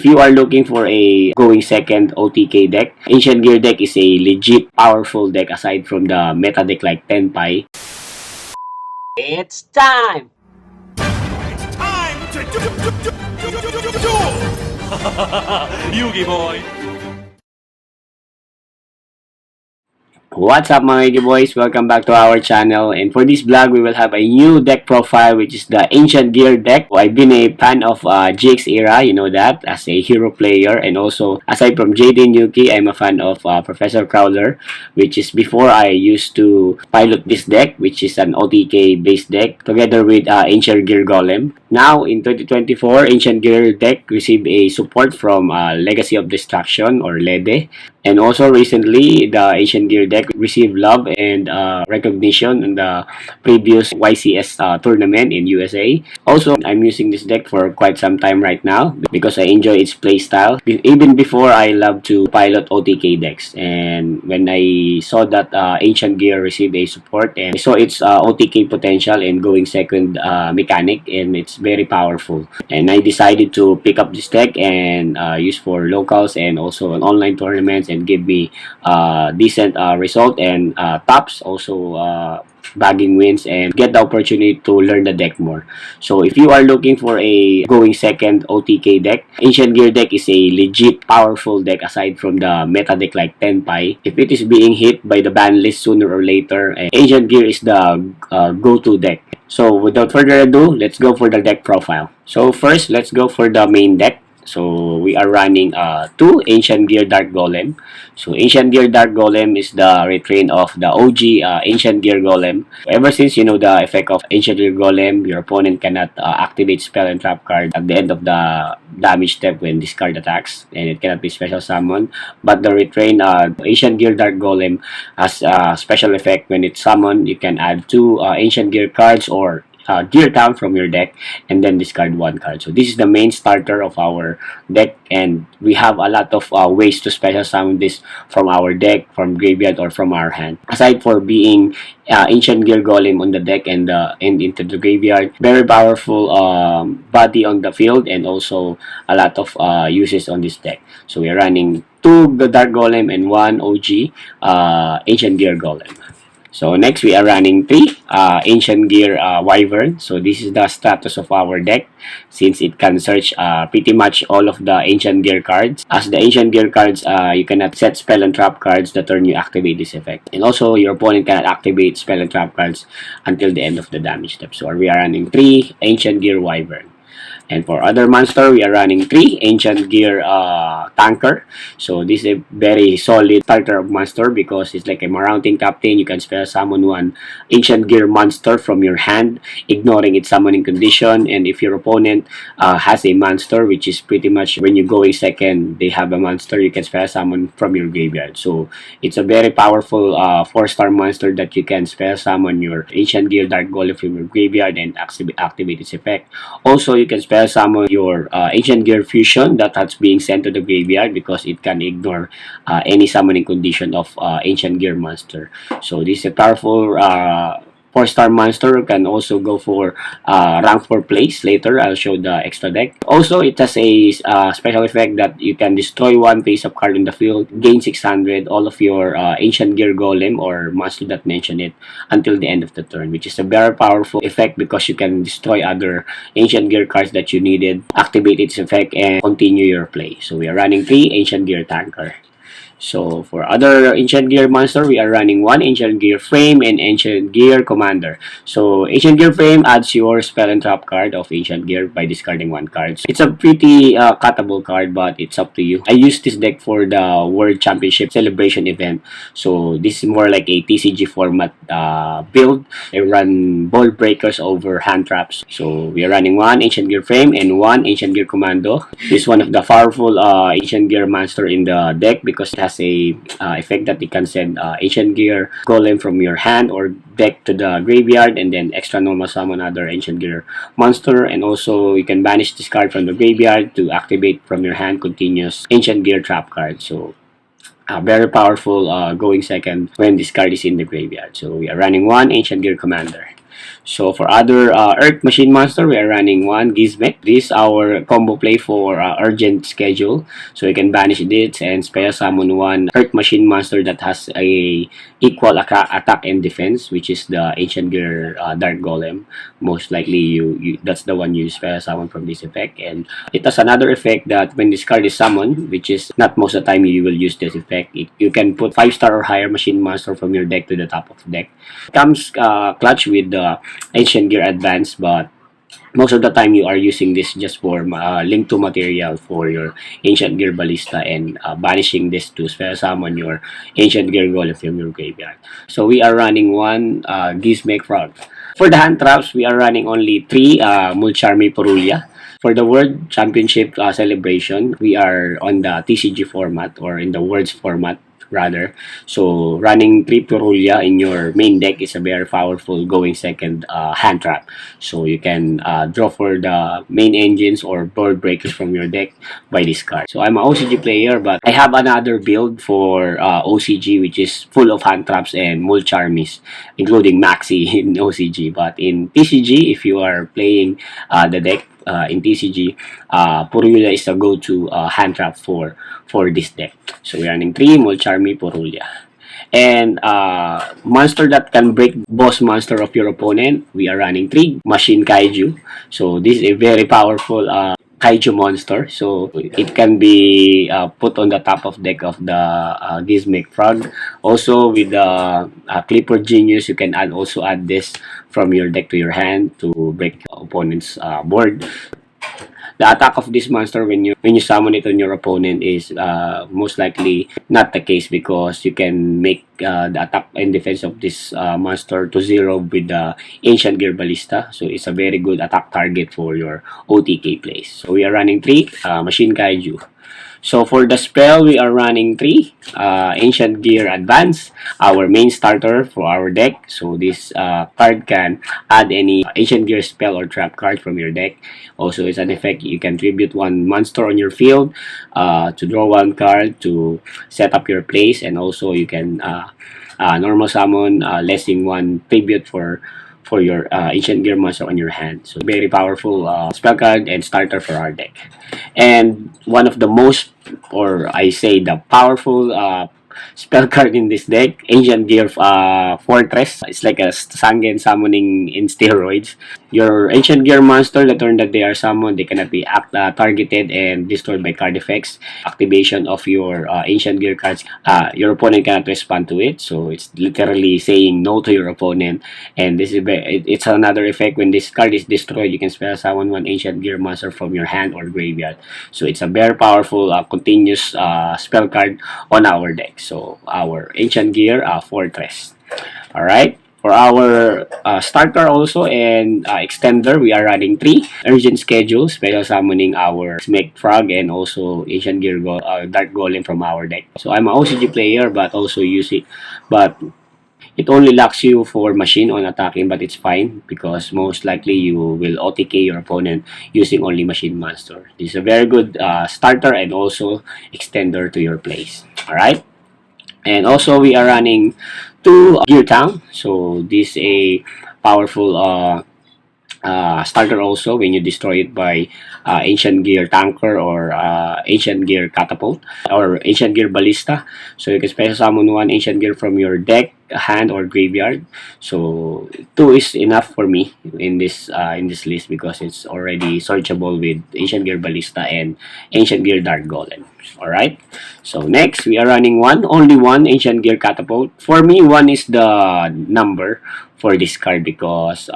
if you are looking for a going second OTK deck, Ancient Gear deck is a legit powerful deck aside from the meta deck like Tenpai. It's time! It's time to duel! Yugi boy! What's up mga boys? Welcome back to our channel, and for this vlog we will have a new deck profile, which is the Ancient Gear deck. I've been a fan of GX era, you know that, as a hero player, and also aside from Jaden Yuki, I'm a fan of Professor Crowler, which is before I used to pilot this deck, which is an OTK based deck together with Ancient Gear Golem. Now in 2024, Ancient Gear deck received a support from Legacy of Destruction or LEDE. And also recently, the Ancient Gear deck received love and recognition in the previous YCS tournament in USA. Also, I'm using this deck for quite some time right now because I enjoy its playstyle. Even before, I love to pilot OTK decks. And when I saw that Ancient Gear received a support, and I saw its OTK potential and going second mechanic, and it's very powerful. And I decided to pick up this deck and use for locals and also on online tournaments, and give me decent result and tops, also bagging wins, and get the opportunity to learn the deck more. So if you are looking for a going second OTK deck, Ancient Gear deck is a legit powerful deck aside from the meta deck like Tenpai. If it is being hit by the ban list sooner or later, Ancient Gear is the go-to deck. So without further ado, let's go for the deck profile. So first, let's go for the main deck. So we are running two Ancient Gear Dark Golem. So Ancient Gear Dark Golem is the retrain of the OG Ancient Gear Golem. Ever since you know the effect of Ancient Gear Golem, your opponent cannot activate spell and trap card at the end of the damage step when this card attacks, and it cannot be special summoned. But the retrain Ancient Gear Dark Golem has a special effect. When it's summoned, you can add two Ancient Gear cards or gear count from your deck, and then discard one card. So this is the main starter of our deck, and we have a lot of ways to special summon this from our deck, from graveyard, or from our hand. Aside for being Ancient Gear Golem on the deck and into the graveyard, very powerful body on the field, and also a lot of uses on this deck. So we're running two the Dark Golem and one OG Ancient Gear Golem. So next we are running three Ancient Gear Wyvern. So this is the status of our deck, since it can search pretty much all of the Ancient Gear cards. As the Ancient Gear cards, you cannot set spell and trap cards the turn you activate this effect. And also your opponent cannot activate spell and trap cards until the end of the damage step. So we are running three Ancient Gear Wyvern. And for other monster, we are running three Ancient Gear Tanker. So this is a very solid starter of monster because it's like a Mountain Captain. You can spell summon one Ancient Gear monster from your hand, ignoring its summoning condition. And if your opponent has a monster, which is pretty much when you go in second, they have a monster, you can spell summon from your graveyard. So it's a very powerful 4-star monster that you can spell summon your Ancient Gear Dark Golem from your graveyard and activate its effect. Also, you can spell summon your Ancient Gear Fusion that has being sent to the graveyard because it can ignore any summoning condition of Ancient Gear monster. So this is a powerful 4-star monster. Can also go for rank 4 plays later. I'll show the extra deck. Also, it has a special effect that you can destroy one face-up card in the field, gain 600, all of your Ancient Gear Golem or monster that mention it until the end of the turn, which is a very powerful effect because you can destroy other Ancient Gear cards that you needed, activate its effect, and continue your play. So we are running three Ancient Gear Tanker. So for other Ancient Gear monster, we are running one Ancient Gear Frame and Ancient Gear Commander. So Ancient Gear Frame adds your spell and trap card of Ancient Gear by discarding one card. So it's a pretty cuttable card, but it's up to you. I use this deck for the World Championship Celebration event. So this is more like a TCG format build. I run ball breakers over hand traps. So we are running one Ancient Gear Frame and one Ancient Gear Commando. This is one of the powerful Ancient Gear monster in the deck because it has a effect that you can send Ancient Gear Golem from your hand or deck to the graveyard, and then extra normal summon other Ancient Gear monster. And also you can banish this card from the graveyard to activate from your hand continuous Ancient Gear trap card. So very powerful going second when this card is in the graveyard. So we are running one Ancient Gear Commander. So for other Earth Machine Monster, we are running one Gizmek. This is our combo play for urgent schedule. So you can banish this and spell summon one Earth Machine Monster that has a equal attack and defense, which is the Ancient Gear Dark Golem. Most likely that's the one you spell summon from this effect. And it has another effect that when this card is summoned, which is not most of the time you will use this effect, you can put 5-star or higher Machine Monster from your deck to the top of the deck. It comes clutch with the Ancient Gear Advance, but most of the time you are using this just for link to material for your Ancient Gear Ballista and banishing this to spell summon your Ancient Gear Golem from your graveyard. So we are running one Gizmek Frog. For the hand traps, we are running only 3 Mulcharmi Purulia. For the World Championship celebration, we are on the TCG format, or in the Worlds format rather. So running 3 Purulia in your main deck is a very powerful going second hand trap. So you can draw for the main engines or board breakers from your deck by this card. So I'm an OCG player, but I have another build for OCG, which is full of hand traps and Mulcharmis, including Maxi in OCG. But in TCG, if you are playing the deck in TCG, Purulia is a go-to hand trap for this deck. So we're running 3 Mulcharmi Purulia. And monster that can break boss monster of your opponent, we are running 3 Machine Kaiju. So this is a very powerful Kaiju monster. So it can be put on the top of deck of the Gizmek Frog. Also with the Clipper Genius, you can also add this from your deck to your hand to break opponent's board. The attack of this monster when you summon it on your opponent is most likely not the case, because you can make the attack and defense of this monster to 0 with the Ancient Gear Ballista. So it's a very good attack target for your OTK plays. So we are running 3 Machine Kaiju. So for the spell, we are running 3 Ancient Gear Advance, our main starter for our deck. So this card can add any Ancient Gear spell or trap card from your deck. Also, it's an effect, you can tribute 1 monster on your field to draw 1 card to set up your plays, and also you can normal summon less than 1 tribute for your Ancient Gear monster on your hand. So very powerful spell card and starter for our deck. And one of the most, or I say the powerful spell card in this deck, Ancient Gear Fortress. It's like a Sangen summoning in steroids. Your Ancient Gear monster, the turn that they are summoned, they cannot be targeted and destroyed by card effects. Activation of your Ancient Gear cards, your opponent cannot respond to it. So it's literally saying no to your opponent. And this is it's another effect. When this card is destroyed, you can spell summon 1 Ancient Gear monster from your hand or graveyard. So it's a very powerful continuous spell card on our deck. So our Ancient Gear Fortress. Alright. For our starter also and extender, we are running 3 urgent schedules, special summoning our Gizmek Frog and also Ancient Gear Dark Golem from our deck. So I'm an OCG player, but also use it. But it only locks you for machine on attacking, but it's fine because most likely you will OTK your opponent using only machine monster. This is a very good starter and also extender to your plays. Alright? And also we are running 2 Gear Town. So this is a powerful starter also when you destroy it by Ancient Gear Tanker or Ancient Gear Catapult or Ancient Gear Ballista. So you can special summon 1 Ancient Gear from your deck, hand, or graveyard. So 2 is enough for me in this list because it's already searchable with Ancient Gear Ballista and Ancient Gear Dark Golem. Alright, so next we are running only one Ancient Gear Catapult. For me, 1 is the number for this card because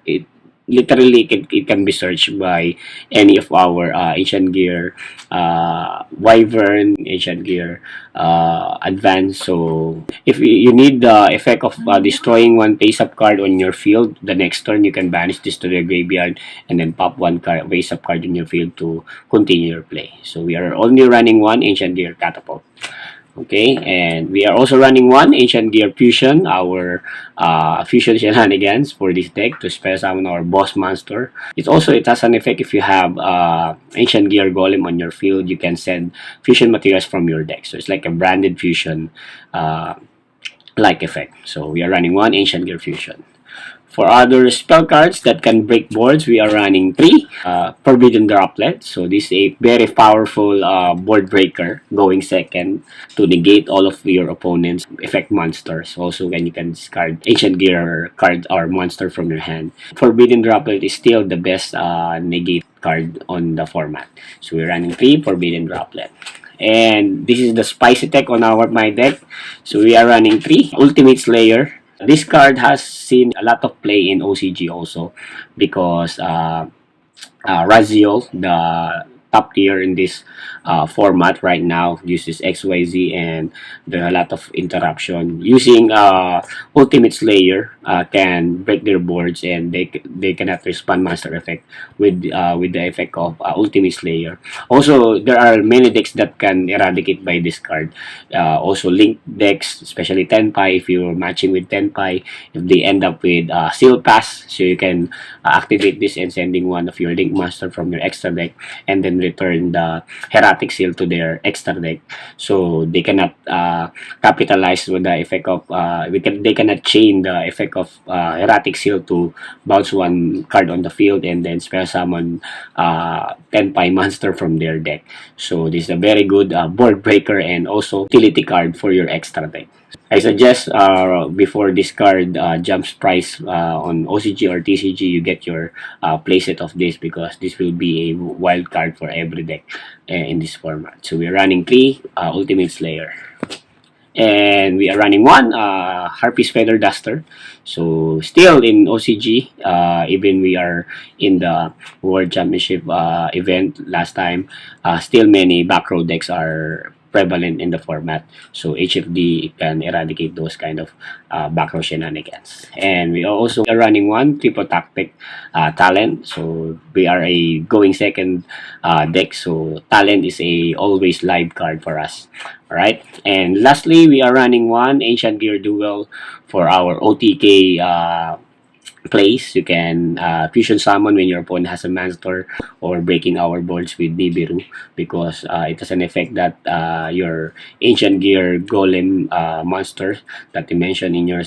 it literally it can be searched by any of our Ancient Gear Wyvern, Ancient Gear Advance. So if you need the effect of destroying 1 face-up card on your field, the next turn you can banish this to the graveyard and then pop 1 face-up card in your field to continue your play. So we are only running 1 Ancient Gear Catapult. Okay, and we are also running 1 Ancient Gear Fusion, our fusion shenanigans for this deck to spell summon our boss monster. It has an effect if you have Ancient Gear Golem on your field, you can send fusion materials from your deck. So it's like a branded fusion like effect. So we are running 1 Ancient Gear Fusion. For other spell cards that can break boards, we are running 3 Forbidden Droplet. So this is a very powerful board breaker going second to negate all of your opponent's effect monsters. Also, when you can discard Ancient Gear card or monster from your hand. Forbidden Droplet is still the best negate card on the format. So we're running 3 Forbidden Droplet. And this is the spicy tech on my deck. So we are running 3 Ultimate Slayer. This card has seen a lot of play in OCG also because Raziel, the top tier in this format right now, uses XYZ, and there are a lot of interruption. Using Ultimate Slayer can break their boards, and they cannot respond master effect with the effect of Ultimate Slayer. Also, there are many decks that can eradicate by this card. Also, link decks, especially Tenpai, if you're matching with Tenpai, if they end up with Seal Pass, so you can activate this and sending one of your link master from your extra deck, and then return the Heretic Seal to their extra deck, so they cannot capitalize with the effect of they cannot chain the effect of Heretic Seal to bounce one card on the field and then spell summon 10 monster from their deck. So this is a very good board breaker and also utility card for your extra deck. I suggest before this card jumps price on OCG or TCG, you get your playset of this, because this will be a wild card for every deck in this format. So we're running 3 Ultimate Slayer. And we are running 1 Harpy's Feather Duster. So still in OCG, even we are in the World Championship event last time, still many back row decks are prevalent in the format. So HFD can eradicate those kind of back row shenanigans. And we also are running 1 Triple Tactic Talent. So we are a going second deck. So Talent is a always live card for us. Alright. And lastly, we are running 1 Ancient Gear Duel for our OTK plays. You can fusion summon when your opponent has a monster, or breaking our boards with Nibiru, because it has an effect that your Ancient Gear Golem monster that you mentioned in your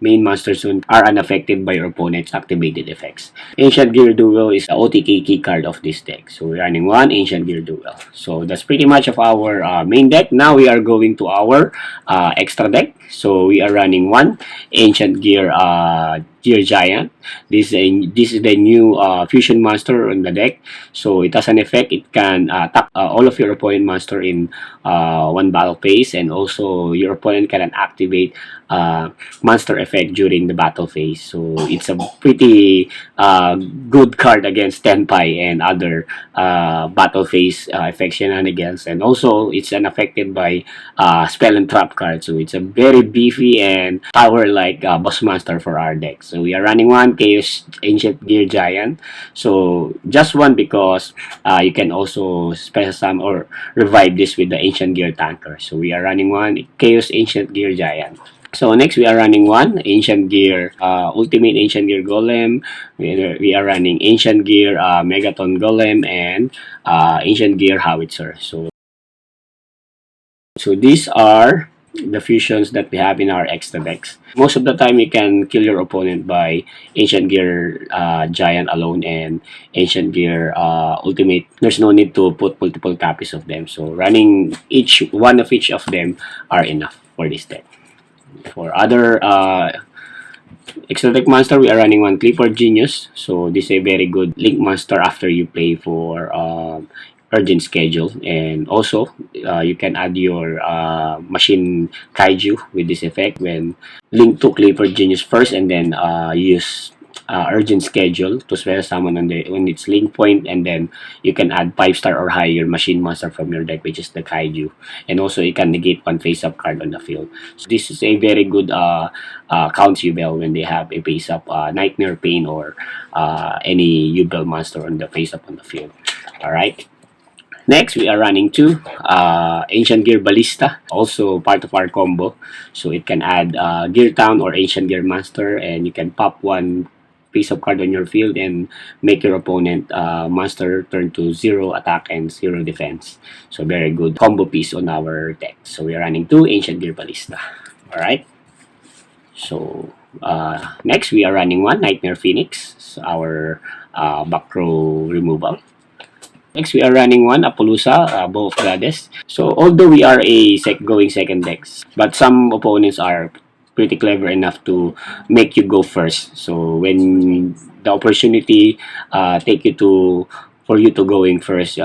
main monster soon are unaffected by your opponent's activated effects. Ancient Gear Duel is the OTK key card of this deck. So we're running 1 Ancient Gear Duel. So that's pretty much of our main deck. Now we are going to our extra deck. So we are running 1 Ancient Gear Giant. This is the new fusion monster on the deck. So it has an effect. It can tap all of your opponent monster in one battle phase, and also your opponent can activate monster effect during the battle phase. So it's a pretty good card against Tenpai and other battle phase effect shenanigans. And also it's unaffected by spell and trap cards. So it's a very beefy and power like boss monster for our deck. So we are running 1 Chaos Ancient Gear Giant. So just 1, because you can also special summon or revive this with the Ancient Gear Tanker. So we are running 1 Chaos Ancient Gear Giant. So next we are running 1 Ancient Gear Ultimate Ancient Gear Golem. We are running Ancient Gear Megaton Golem and Ancient Gear Howitzer. So these are the fusions that we have in our extra decks. Most of the time you can kill your opponent by Ancient Gear Giant alone and Ancient Gear Ultimate. There's no need to put multiple copies of them. So running one of each of them are enough for this deck. For other extra deck monster, we are running 1 Clifford Genius. So this is a very good link monster after you play for urgent schedule. And also you can add your machine kaiju with this effect when link to Clifford Genius first, and then use urgent schedule to spell summon when it's link point, and then you can add 5-star or higher machine monster from your deck, which is the kaiju. And also you can negate 1 face-up card on the field. So this is a very good count Ubel when they have a face-up Nightmare Pain or any Ubel monster on the face-up on the field. Alright. Next, we are running 2 Ancient Gear Ballista, also part of our combo. So it can add Gear Town or Ancient Gear Monster, and you can pop 1 piece of card on your field and make your opponent monster turn to 0 attack and 0 defense. So very good combo piece on our deck. So we are running 2 Ancient Gear Ballista. Alright. So Next, we are running one Nightmare Phoenix, so our back row removal. Next, we are running one Appaloosa, Bow of Goddess. So, although we are a going second decks, but some opponents are pretty clever enough to make you go first. So, when the opportunity take you to for you to going first,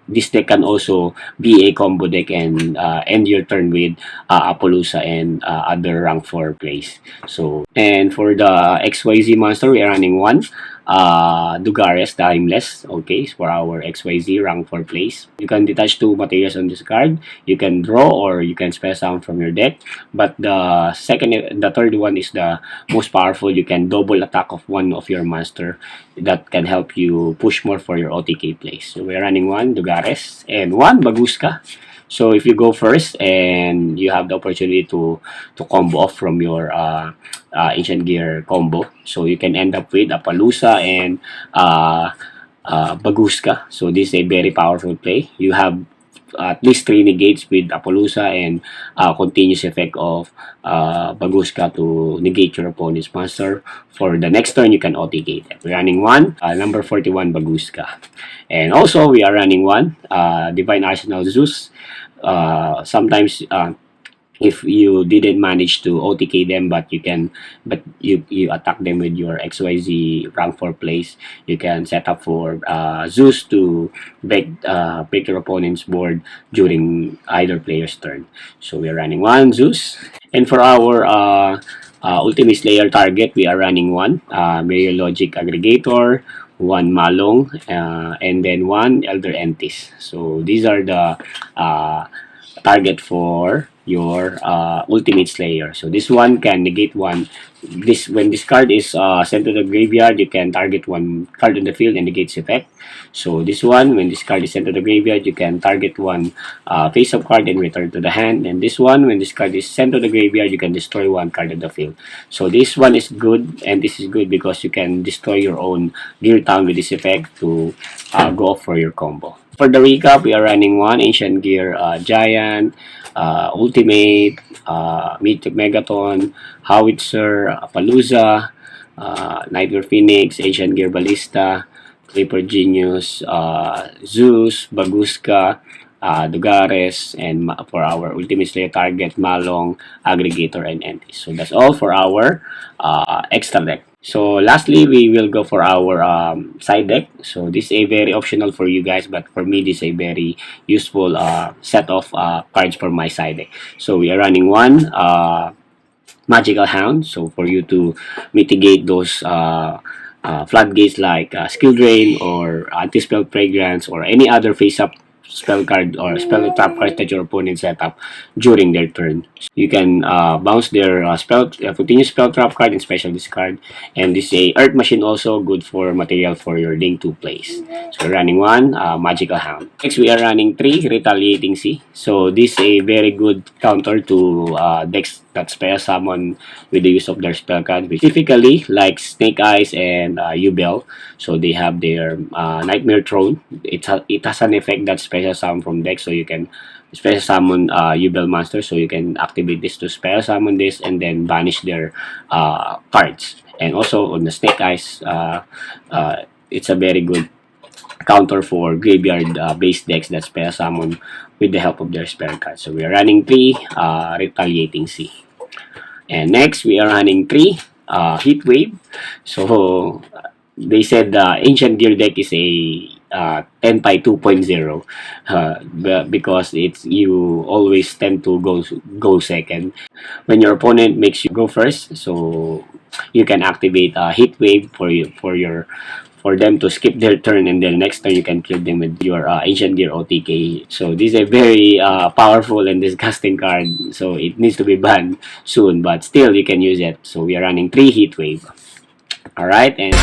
this deck can also be a combo deck and end your turn with Appaloosa and other rank 4 plays. So, and for the XYZ monster, we are running one Dugares Timeless, okay, for our XYZ rank 4 plays. You can detach two materials on this card. You can draw or you can spell sound from your deck. But the third one is the most powerful. You can double attack of one of your monster that can help you push more for your OTK plays. So we're running one Dugares and one Baguska. So if you go first and you have the opportunity to combo off from your Ancient Gear combo, so you can end up with Appaloosa and Baguska. So this is a very powerful play. You have at least 3 negates with Appaloosa and continuous effect of Baguska to negate your opponent's monster. For the next turn, you can OTK it. We're running one, number 41 Baguska. And also, we are running one, Divine Arsenal Zeus. Sometimes if you didn't manage to OTK them, but you attack them with your XYZ rank 4 plays, you can set up for Zeus to break your opponent's board during either player's turn. So we are running one Zeus, and for our Ultimate Slayer target, we are running one Logic Aggregator, one Malong, and then one Elder Entis. So these are the target for your Ultimate Slayer. So this one can negate one. When this card is sent to the graveyard, you can target one card on the field and negate its effect. So this one, when this card is sent to the graveyard, you can target one face-up card and return to the hand. And this one, when this card is sent to the graveyard, you can destroy one card on the field. So this one is good, and this is good because you can destroy your own Gear Town with this effect to go off for your combo. For the recap, we are running one Ancient Gear Giant, Ultimate, Mythic Megaton, Howitzer, Appaloosa, Nightmare Phoenix, Ancient Gear Ballista, Clipper Genius, Zeus, Baguska, Dugares, and for our Ultimate Slayer target, Malong, Aggregator, and Entis. So that's all for our extra deck. So lastly, we will go for our side deck. So this is a very optional for you guys, but for me, this is a very useful set of cards for my side deck. So we are running one Magical Hound. So for you to mitigate those floodgates like Skill Drain or Anti-Spell Fragrance or any other face-up spell card or spell trap card that your opponent set up during their turn. You can bounce their continuous spell trap card and special discard. And this is a Earth Machine, also good for material for your Link 2 plays. So we're running one Magical Hound. Next, we are running 3 Retaliating Sea. So this is a very good counter to decks that spell summon with the use of their spell card, which typically like Snake Eyes and Ubel. So they have their Nightmare Throne. It has an effect that special summon from deck, so you can special summon Ubel monster, so you can activate this to special summon this and then banish their cards. And also on the Snake Eyes, it's a very good counter for graveyard based decks that spell summon with the help of their spell cards. So we are running 3 Retaliating Sea. And next, we are running 3 Heat Wave. So they said the Ancient Gear deck is a 10 by 2.0 because you always tend to go second when your opponent makes you go first. So you can activate Heat Wave for them to skip their turn, and then next turn you can kill them with your Ancient Gear OTK. So this is a very powerful and disgusting card, so it needs to be banned soon, but still you can use it. So we are running 3 Heat Wave. Alright, and